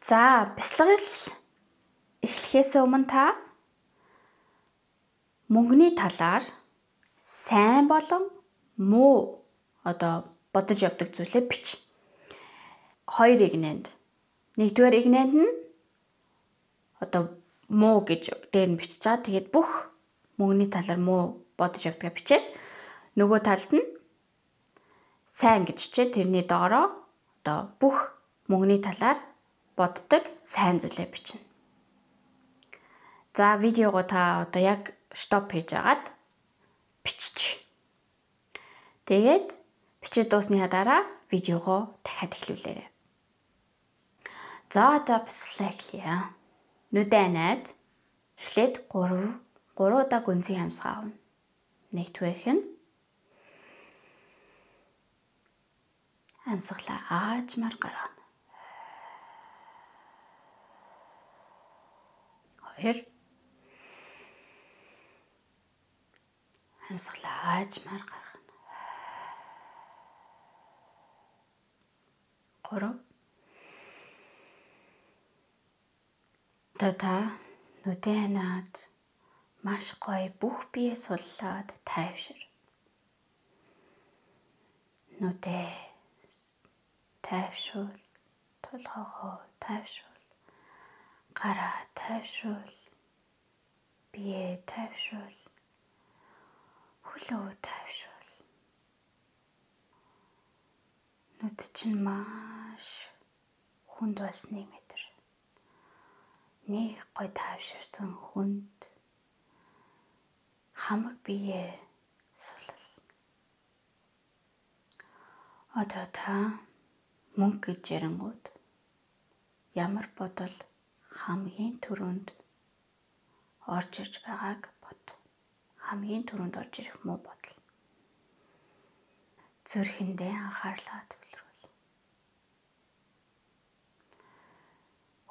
За, бяцлал эхлэхээс өмнө та мөнгөний талаар сайн болон муу бодож явдаг зүйлээ бич. 2 игнэнд. 1-р игнэнд нь муу гэж дээр нь бичиж байгаа. Тэгээд бүх мөнгөний талаар муу бодож явдгаа бичээд нөгөө талд нь сайн гэж чичээ тэрний доороо бүх мөнгөний талаар боддог сайн зүйлээ бичнэ. За видеогоо та яг стоп хийж агаад бичиж. Тэгээд бичиж дуусныхаа дараа видеогоо дахиад эхлүүлээрэй. За бяцлаа эхлэе. Нүдэн анаад эхлээд 3 удаа гүнзгий хамсгаа авна. 1-р нь амьсгалаа аажмаар гаргана. 2 амьсгалаа аажмаар гаргана. 3 та нүдэн анаад маш гоё бүх биеэ суллаад тайвшир. Нүдээ тайвшруул, толгоогоо тайвшруул, гараа тайвшруул, биеэ тайвшруул, хөлөө тайвшруул. Нүд чинь маш хүнд болсныг мэдэр. Нэг гоё тайвширсан хүнд хамаг биеэ сулал. Одоо та мөнгө гэж ярингууд ямар бодол хамгийн түрүүнд орж ирж байгааг бод. Хамгийн түрүүнд орж ирэх муу бодол. Зүрхэндээ анхаарлаа төвлөрүүл.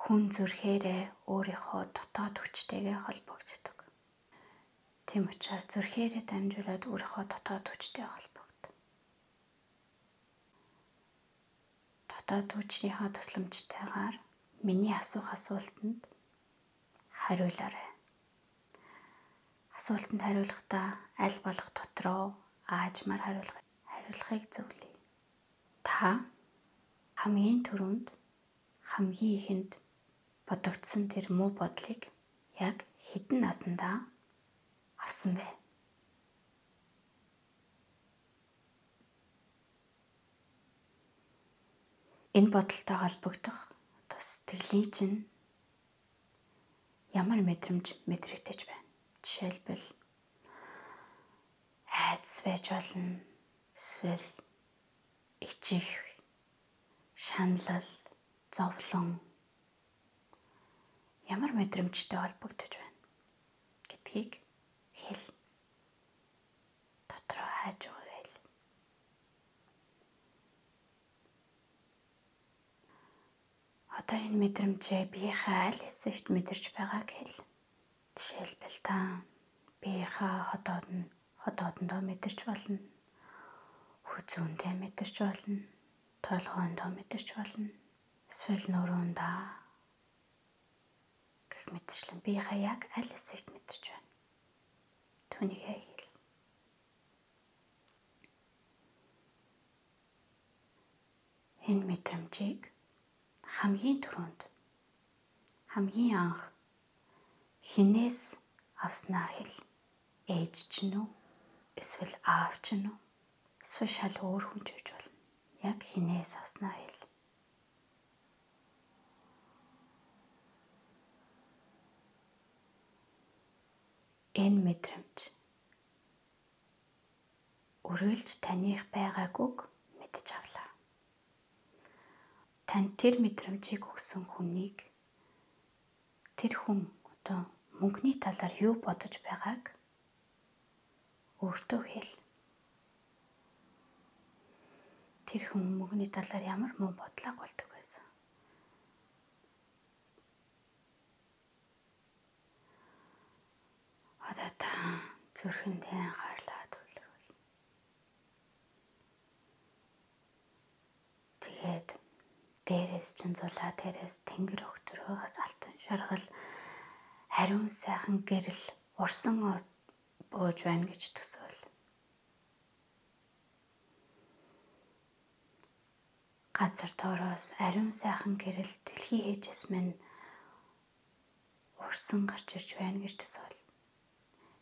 Хүн зүрхээрээ өөрийнхөө дотоод хүчтэйгээ холбогддог. Тийм учраас зүрхээрээ дамжуулаад өөрийнхөө дотоод хүчтэй холбогд. Дотоод хүчнийхөө тусламжтайгаар миний асуултанд хариулаарай. Асуултанд хариулахдаа аль болох дотроо аажмаар хариулахыг зөвлөе. Та хамгийн түрүүнд хамгийн ихэнд бодогдсон тэр муу бодлыг яг хэдэн наснда авсан бэ? Энэ бодолтой холбогдох сэтгэлийн чинь ямар мэдрэмж мэдрэгдэж байна? Жишээлбэл айдас байж болно, эсвэл ичих, шаналл, зовлон ямар мэдрэмжтэй холбогдож байна гэдгийг хэл. Дотроо хайж өгөөл. Одоо энэ мэдрэмжээ биеийнхээ аль хэсэгт мэдэрч байгааг хэл. Жишээлбэл та биеийнхээ ходоодондоо мэдэрч болно. Хүзүүндээ мэдэрч болно. Толгоондоо мэдэрч болно. Эсвэл нуруундаа гэх мэтчлэн биеийнхээ яг аль хэсэгт мэдэрч байна. Түүнийг хэл. Энэ мэдрэмжийг хамгийн түрүүнд хамгийн анх хинээс авснаа хэл. Ээж чинь үү? Эсвэл аав чинь үү? Эсвэл шал өөр хүн ч гэж болно. Яг хинээс авснаа хэл. Энэ мэдрэмж үргэлж таних байгаагүй мэдэж авлаа. Танд тэр мэдрэмжийг өгсөн хүнийг тэр хүн мөнгөний талаар юу бодож байгааг өөртөө хэл. Тэр хүн мөнгөний талаар ямар муу бодлоо болдог байсан. Одоо та зүрхэндээ анхаарлаа төвлөрүүл. Тэгээд дээрээс чинь зулаа дээрээс тэнгэр өгтөрөөс алтан шаргал ариун сайхан гэрэл урсан бууж байна гэж төсөөл. Газар доороос ариун сайхан гэрэл дэлхий хээжээс минь урсан гарч ирж байна гэж төсөөл.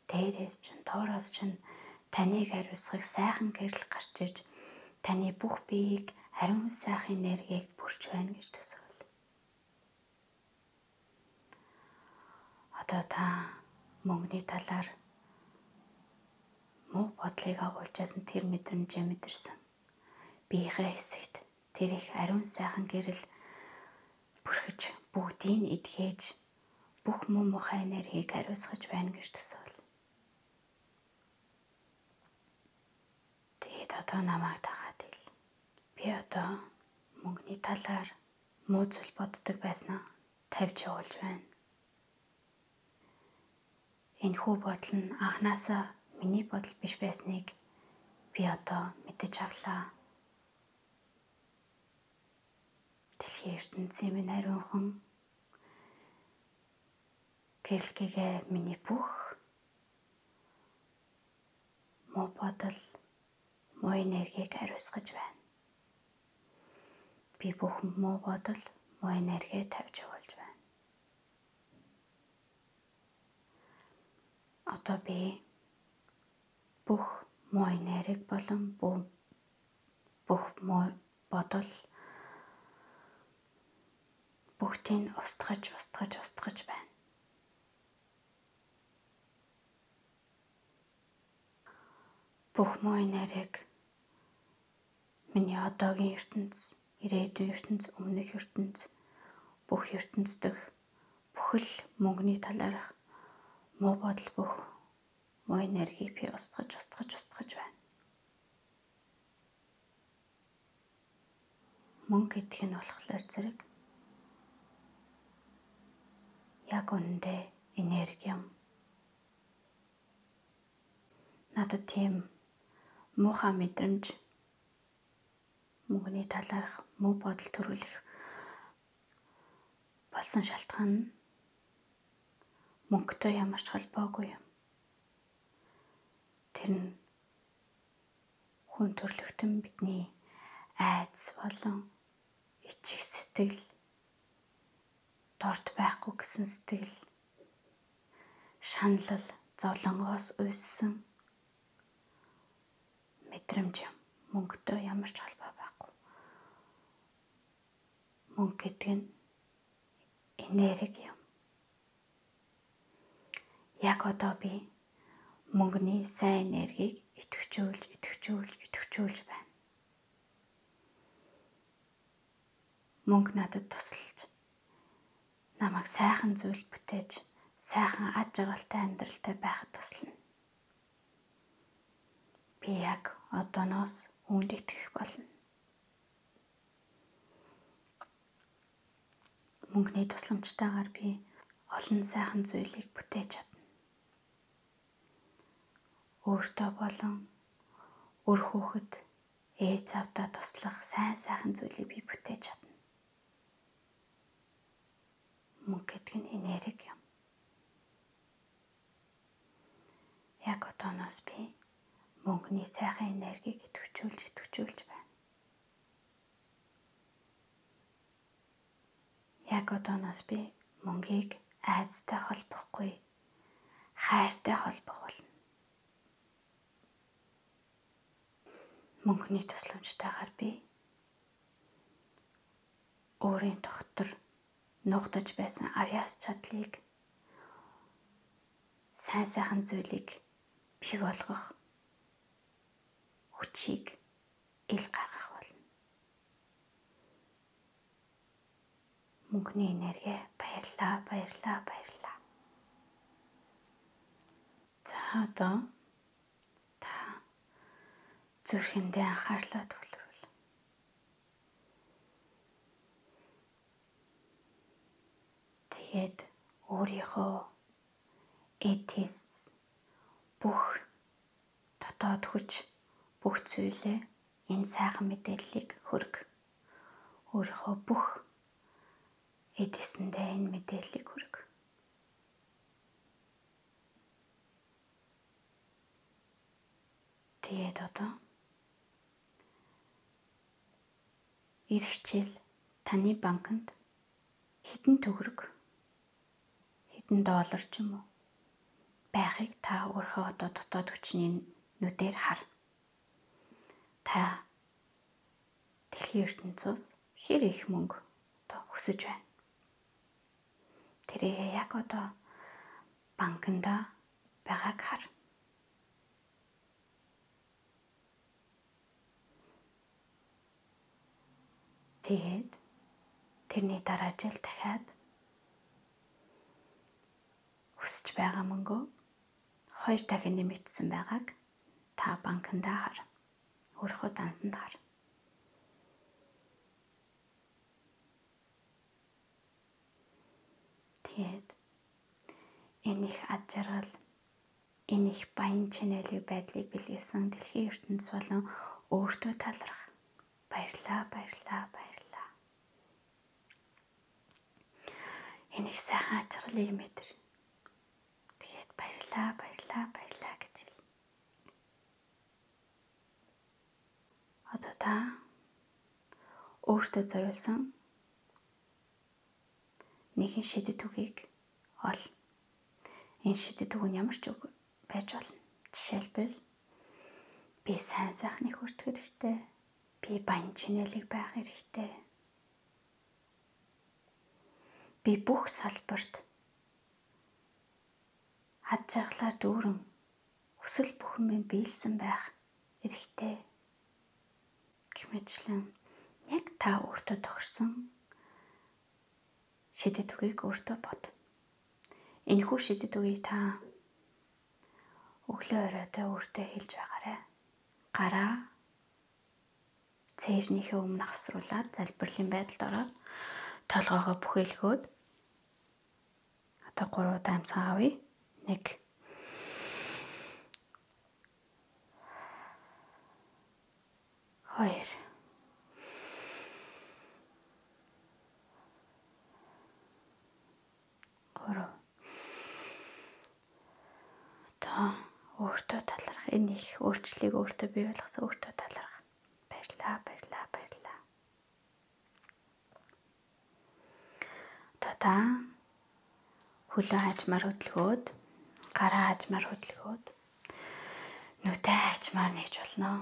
Дээрээс чинь доороос чинь таныг хариуцахыг сайхан гэрэл гарч ирж таны бүх биеийг ариун сайхан энергийг бүрж байна гэж төсөөл. Одоо та мөнгөний талаар муу бодлыг агуулжсэн тэр мэдрэмжээ мэдэрсэн. Биеийнхээ хэсэгт тэр их ариун сайхан гэрэл бүрхэж бүгдийг эдгээж бүх муу мухай энергийг хариуцгаж байна гэж төсөөл. Тэгээд одоо намайг дагаад ил. Би одоо мөнгөний талаар муу зүйл боддог байснаа тавьж явуулж байна. Энэхүү бодол нь анханасаа миний бодол биш байсныг би одоо мэдэж авлаа. Дэлхийн ертөнцийн минь ариунхан гэрэлгээ миний бүх муу бодол, муу энергийг хариуцгаж байна. Би бүх муу бодол, муу энерги тавьж явуулж байна. Одоо би бүх муу энерги болон бүх муу бодол бүгдийг устгаж байна. Бүх муу энерги миний одоогийн ертөнц, ирээдүйн ертөнц, өмнөх ертөнц, бүх ертөнц дэх бүхэл мөнгөний талаарх муу бодол бүх муу энергийг би устгаж байна. Мөнгө гэдэг нь болохоор зэрэг яг үнэндээ энерги юм. Надад тийм муухай мэдрэмж мөнгөний талаарх муу бодол төрүүлэх болсон шалтгаан нь мөнгөтэй ямар ч холбоогүй юм. Тэр нь хүн төрлөختөн бидний айдас болон ичих сэтгэл, дорд байхгүй гэсэн сэтгэл, шаналл, зовлонгоос үйссэн мэдрэмж юм. Мөнгөтэй ямар ч холбоо байхгүй. Мөнгө гэдэг нь энерги юм. Яг одоо би мөнгөний сайн энергийг идэвхжүүлж байна. Мөнгө надад тусалж намайг сайхан зүйл бүтээж, сайхан аж аргалтай амьдралтай байхад туслана. Би яг одооноос үүнд итгэх болно. Мөнгөний тусламжтайгаар би олон сайхан зүйлийг бүтээж чадна. Өөртөө болон өр хүүхэд ээж авдаа туслах сайхан зүйлийг би бүтээж чадна. Мөнгө гэдэг нь энерги юм. Яг одооноос би мөнгөний сайхан энергийг идэвхжүүлж байна. Яг одооноос би мөнгийг айдастай холбохгүй, хайртай холбох болно. Мөнгөний тусламжтайгаар би өөрийн дотор нугтаж байсан авьяас чадлыг, сайхан зүйлийг бий болгох хүчийг ил гаргах болно. Мөнгөний энерги баярлаа. За одоо та зүрхэндээ анхаарлаа төвлөрүүл. Тэгээд өөрийнхөө эдис бүх дотоод хүч бүх зүйлээ энэ сайхан мэдээллийг хөрг. өөрийнхөө бүх эдэсэндээ энэ мэдээллийг хүрг. Тэгээд одоо ирэх жил таны банкнд хэдэн төгрөг, хэдэн доллар ч юм уу байхыг та өөрийнхөө одоо дотоод хүчний нүдээр хар. Та дэлхийн ертөнцөөс хэр их мөнгө одоо өсөж байна. Тэрийг яг одоо банкнда байгааг хар. Тэгээд тэрний дараа жил дахиад өсөж байгаа мөнгөө 2 дахин нэмэгдсэн байгааг та банкнда хар. Өөрийнхөө дансанд хар. Тэгээд энэ их ад жаргал, энэ их баян чанарыг байдлыг бэлгэлсэн дэлхийн ертөнц болон өөртөө талархах. Баярлаа, баярлаа, баярлаа. Энэ их сайхан ад жаргалыг мэдэр. Тэгээд баярлаа, баярлаа, баярлаа гэж хэл. Одоо та өөртөө зориулсан нэгэн шидэт үгийг ол. Энэ шидэт үг нь ямар ч үг байж болно. Жишээлбэл би сайн сайхныг хүртэх хэрэгтэй. Би баян чинэлэг байх хэрэгтэй. Би бүх салбарт ад жаргалаар дүүрэн өсөл бүхэн минь биелсэн байх хэрэгтэй. Гэмэтлэн яг та өөртөө тохирсон шидэт үгийг өөртөө бод. Энэхүү шидэт үгийг та өглөө оройдоо өөртөө хэлж байгаарай. Гараа цээжнийхээ өмнө авсруулаад залбирлын байдалд ороод толгоогоо бүхэлгөөд одоо 3 удаа амсгаа авъя. 1 2 3 одоо өөртөө талархах. Энэ их өөрчлөлийг өөртөө бий болгосон өөртөө талархах. Баярлаа, баярлаа, баярлаа. Одоо та хөлөө хажмаар хөдөлгөөд, гараа хажмаар хөдөлгөөд, нүдээ хажмаар нээж болно.